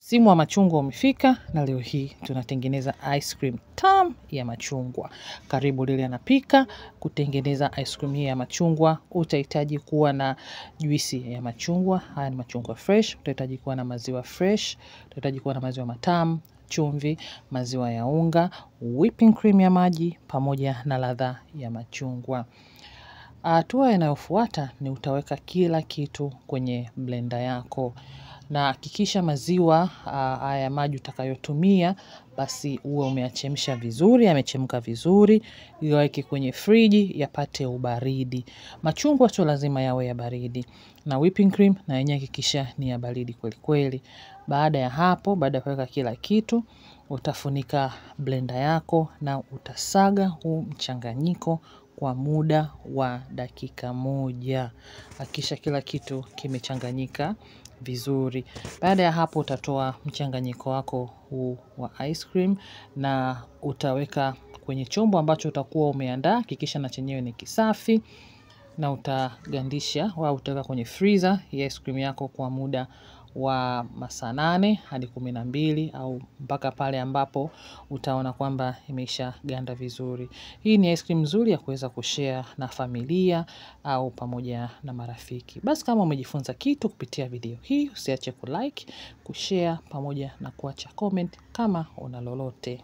Msimu wa machungwa umefika na leo hii tunatengeneza ice cream tamu ya machungwa. Karibu Lilian Anapika. Kutengeneza ice cream hii ya machungwa, utahitaji kuwa na juisi ya machungwa. Haya ni machungwa fresh. Utahitaji kuwa na maziwa fresh. Utahitaji kuwa na maziwa matamu, chumvi, maziwa ya unga, whipping cream ya maji, pamoja na ladha ya machungwa. Hatua inayofuata ni utaweka kila kitu kwenye blender yako. Na hakikisha maziwa haya maji utakayotumia basi uwe umeyachemsha vizuri, yamechemka vizuri, yaweke kwenye friji yapate ubaridi. Machungwa sio lazima yawe ya baridi. Na whipping cream na yenyewe hakikisha ni ya baridi kweli kweli. Baada ya hapo, baada ya kuweka kila kitu, utafunika blender yako na utasaga huu mchanganyiko kwa muda wa dakika 1. Hakikisha kila kitu kimechanganyika vizuri. Baada ya hapo utatoa mchanganyiko wako huu wa ice cream na utaweka kwenye chombo ambacho utakuwa umeandaa. Hakikisha na chenyewe ni kisafi na utagandisha au utaweka kwenye freezer ya ice cream yako kwa muda wa masaa 8 hadi 12 au mpaka pale ambapo utaona kwamba imeisha ganda vizuri. Hii ni ice cream nzuri ya kuweza kushare na familia au pamoja na marafiki. Basi kama umejifunza kitu kupitia video hii, usiache kulike, kushare pamoja na kuacha comment kama una lolote.